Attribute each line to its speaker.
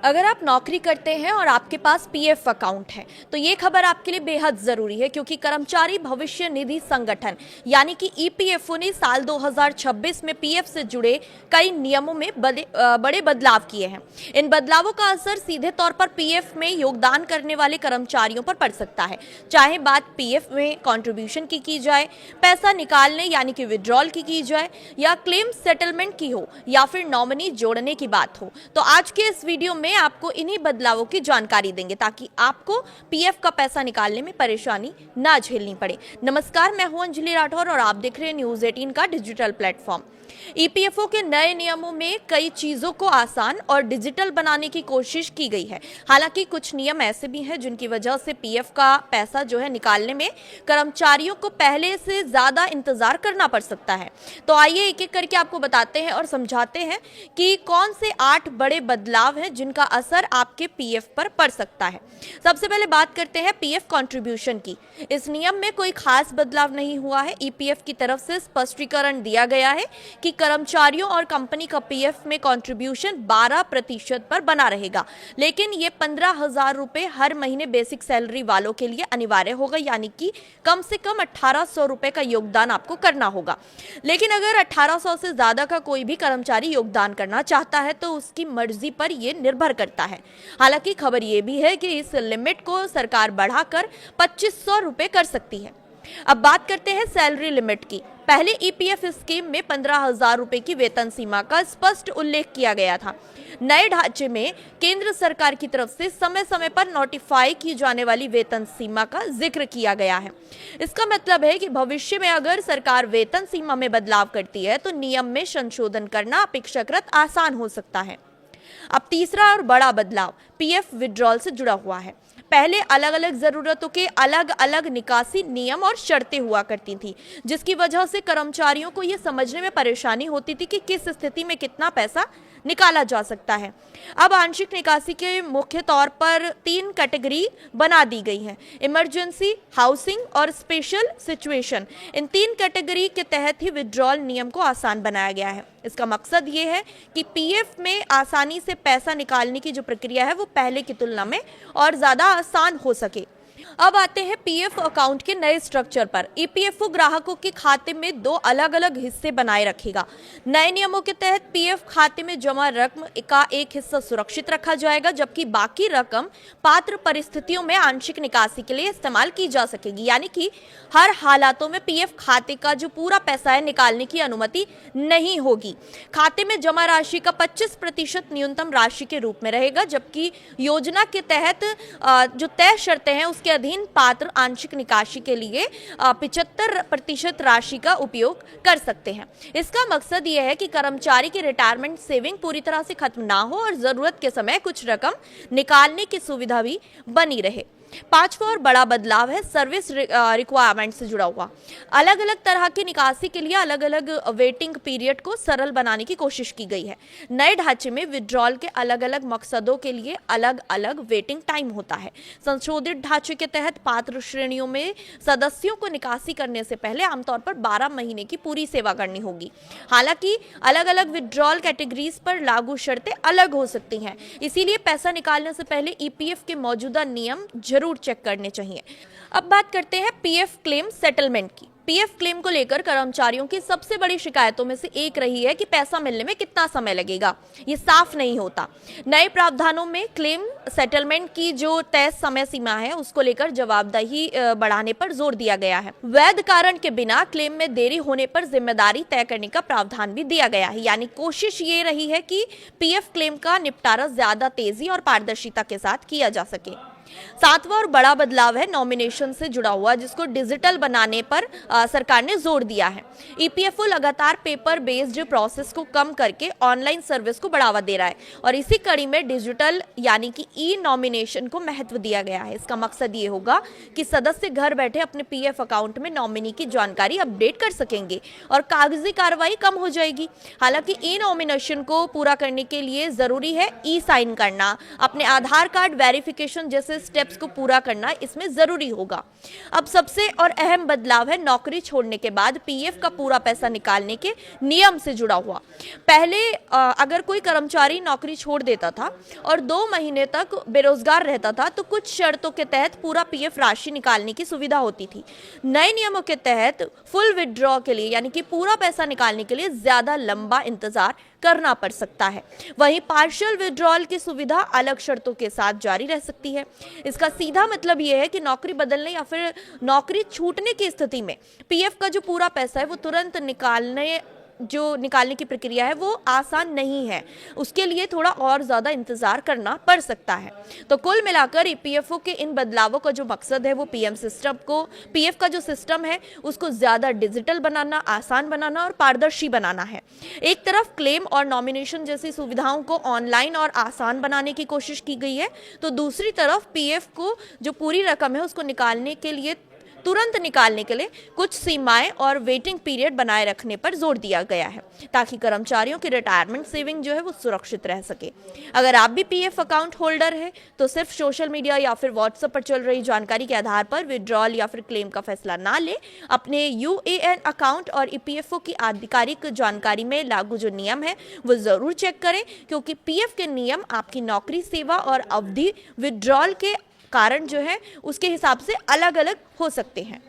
Speaker 1: अगर आप नौकरी करते हैं और आपके पास पीएफ अकाउंट है तो ये खबर आपके लिए बेहद जरूरी है, क्योंकि कर्मचारी भविष्य निधि संगठन यानी कि ईपीएफओ ने साल 2026 में पीएफ से जुड़े कई नियमों में बड़े बदलाव किए हैं। इन बदलावों का असर सीधे तौर पर पीएफ में योगदान करने वाले कर्मचारियों पर पड़ सकता है, चाहे बात पीएफ में कंट्रीब्यूशन की जाए, पैसा निकालने यानी कि विड्रॉल की जाए, या क्लेम सेटलमेंट की हो, या फिर नॉमिनी जोड़ने की बात हो। तो आज के इस वीडियो में आपको इन्हीं बदलावों की जानकारी देंगे ताकि आपको पीएफ का पैसा निकालने में परेशानी ना झेलनी पड़े। नमस्कार, मैं हूं अंजलि राठौर और आप देख रहे हैं न्यूज़ 18 का डिजिटल प्लेटफॉर्म। ईपीएफओ के नए नियमों में कई चीजों को आसान और डिजिटल बनाने की कोशिश की गई है। हालांकि कुछ नियम ऐसे भी हैं जिनकी वजह से पीएफ का पैसा निकालने में कर्मचारियों को पहले से ज्यादा इंतजार करना पड़ सकता है। तो आइए एक एक करके आपको बताते हैं और समझाते हैं कि कौन से 8 बड़े बदलाव हैं जिनका असर आपके पीएफ पर पड़ सकता है। सबसे पहले बात करते हैं पीएफ कंट्रीब्यूशन की। इस नियम में कोई खास बदलाव नहीं हुआ है। ईपीएफ की तरफ से स्पष्टीकरण दिया गया है कि कर्मचारियों और कंपनी का पीएफ में कंट्रीब्यूशन 12% पर बना रहेगा, लेकिन ये 15,000 रुपए हर महीने बेसिक सैलरी वालों के लिए अनिवार्य होगा, यानी कि कम से कम 1,800 रुपए का योगदान आपको करना होगा। लेकिन अगर 1,800 से ज्यादा का कोई भी कर्मचारी योगदान करना चाहता है तो उसकी मर्जी पर यह निर्भर करता है। हालांकि खबर यह भी है कि इस लिमिट को सरकार बढ़ाकर 2,500 रुपए कर सकती है। अब बात करते हैं सैलरी लिमिट की। पहले ईपीएफ स्कीम में 15,000 रुपए की वेतन सीमा का स्पष्ट उल्लेख किया गया था। नए ढांचे में केंद्र सरकार की तरफ से समय समय पर नोटिफाई की जाने वाली वेतन सीमा का जिक्र किया गया है। इसका मतलब है कि भविष्य में अगर सरकार वेतन सीमा में बदलाव करती है तो नियम में संशोधन करना अपेक्षाकृत आसान हो सकता है। अब तीसरा और बड़ा बदलाव पीएफ विड्रॉल से जुड़ा हुआ है। पहले अलग अलग जरूरतों के अलग अलग निकासी नियम और शर्तें हुआ करती थी, जिसकी वजह से कर्मचारियों को यह समझने में परेशानी होती थी कि किस स्थिति में कितना पैसा निकाला जा सकता है। अब आंशिक निकासी के मुख्य तौर पर 3 कैटेगरी बना दी गई है: इमरजेंसी, हाउसिंग और स्पेशल सिचुएशन। इन 3 कैटेगरी के तहत ही विड्रॉल नियम को आसान बनाया गया है। इसका मकसद ये है कि पीएफ में आसानी से पैसा निकालने की जो प्रक्रिया है वो पहले की तुलना में और ज्यादा आसान हो सके। अब आते हैं पीएफ अकाउंट के नए स्ट्रक्चर पर। ईपीएफओ ग्राहकों के खाते में 2 अलग अलग हिस्से बनाए रखेगा। नए नियमों के तहत पीएफ खाते में जमा रकम का एक हिस्सा सुरक्षित रखा जाएगा, जबकि बाकी रकम पात्र परिस्थितियों में आंशिक निकासी के लिए इस्तेमाल की जा सकेगी। यानी कि हर हालातों में पीएफ खाते का जो पूरा पैसा है निकालने की अनुमति नहीं होगी। खाते में जमा राशि का 25% न्यूनतम राशि के रूप में रहेगा, जबकि योजना के तहत जो तय शर्तें हैं उसके अधीन पात्र आंशिक निकासी के लिए 75% राशि का उपयोग कर सकते हैं। इसका मकसद यह है कि कर्मचारी की रिटायरमेंट सेविंग पूरी तरह से खत्म ना हो और जरूरत के समय कुछ रकम निकालने की सुविधा भी बनी रहे। 5वां और बड़ा बदलाव है सर्विस रिक्वायरमेंट से जुड़ा हुआ। अलग अलग तरह की निकासी के लिए अलग अलग वेटिंग पीरियड को सरल बनाने की कोशिश की गई है। नए ढांचे में विड्रॉल के अलग अलग मकसदों के लिए अलग अलग वेटिंग टाइम होता है। संशोधित ढांचे के तहत पात्र श्रेणियों में सदस्यों को निकासी करने से पहले आमतौर पर 12 महीने की पूरी सेवा करनी होगी। हालांकि अलग अलग विड्रॉल कैटेगरीज पर लागू शर्तें अलग हो सकती हैं, इसीलिए पैसा निकालने से पहले ईपीएफ के मौजूदा नियम जरूर चेक करने चाहिए। अब बात करते हैं पीएफ क्लेम सेटलमेंट की। पीएफ क्लेम को लेकर कर्मचारियों की सबसे बड़ी शिकायतों में से एक रही है कि पैसा मिलने में कितना समय लगेगा, ये साफ नहीं होता। नए प्रावधानों में क्लेम सेटलमेंट की जो तय समय सीमा है उसको लेकर जवाबदेही बढ़ाने पर जोर दिया गया है। वैध कारण के बिना क्लेम में देरी होने पर जिम्मेदारी तय करने का प्रावधान भी दिया गया है। यानी कोशिश ये रही है कि पीएफ क्लेम का निपटारा ज्यादा तेजी और पारदर्शिता के साथ किया जा सके। 7वां और बड़ा बदलाव है नॉमिनेशन से जुड़ा हुआ, जिसको डिजिटल बनाने पर सरकार ने जोर दिया है। ईपीएफओ लगातार पेपर बेस्ड प्रोसेस को कम करके ऑनलाइन सर्विस को बढ़ावा दे रहा है और इसी कड़ी में डिजिटल यानी कि ई नॉमिनेशन को महत्व दिया गया है। इसका मकसद ये होगा कि सदस्य घर बैठे अपने पीएफ अकाउंट में नॉमिनी की जानकारी अपडेट कर सकेंगे और कागजी कार्रवाई कम हो जाएगी। हालांकि ई नॉमिनेशन को पूरा करने के लिए जरूरी है ई साइन करना, अपने आधार कार्ड वेरिफिकेशन जैसे जैसे स्टेप्स को पूरा करना इसमें ज़रूरी होगा। अब सबसे और अहम बदलाव है नौकरी छोड़ने के बाद पीएफ का पूरा पैसा निकालने के नियम से जुड़ा हुआ। पहले अगर कोई कर्मचारी नौकरी छोड़ देता था और 2 महीने तक बेरोजगार रहता था तो कुछ शर्तों के तहत पूरा पीएफ राशि निकालने की सुविधा होती थी। नए नियमों के तहत फुल विथड्रॉ के लिए यानी कि पूरा पैसा निकालने के लिए ज्यादा लंबा इंतजार करना पड़ सकता है। वहीं पार्शियल विथड्रॉल की सुविधा अलग शर्तों के साथ जारी रह सकती है। इसका सीधा मतलब यह है कि नौकरी बदलने या फिर नौकरी छूटने की स्थिति में पीएफ का जो पूरा पैसा है वो तुरंत निकालने की प्रक्रिया है वो आसान नहीं है। उसके लिए थोड़ा और ज़्यादा इंतज़ार करना पड़ सकता है। तो कुल मिलाकर ईपीएफओ के इन बदलावों का जो मकसद है वो पीएफ का जो सिस्टम है उसको ज़्यादा डिजिटल बनाना, आसान बनाना और पारदर्शी बनाना है। एक तरफ क्लेम और नॉमिनेशन जैसी सुविधाओं को ऑनलाइन और आसान बनाने की कोशिश की गई है, तो दूसरी तरफ पीएफ को जो पूरी रकम है उसको तुरंत निकालने के लिए कुछ सीमाएं और वेटिंग पीरियड बनाए रखने पर जोर दिया गया है ताकि कर्मचारियों की रिटायरमेंट सेविंग जो है वो सुरक्षित रह सके। अगर आप भी पीएफ अकाउंट होल्डर है तो सिर्फ सोशल मीडिया या फिर व्हाट्सएप पर चल रही जानकारी के आधार पर विड्रॉल या फिर क्लेम का फैसला ना ले। अपने यूएएन अकाउंट और ईपीएफओ की आधिकारिक जानकारी में लागू जो नियम है वो जरूर चेक करें, क्योंकि पीएफ के नियम आपकी नौकरी, सेवा और अवधि विड्रॉल के कारण जो है उसके हिसाब से अलग अलग हो सकते हैं।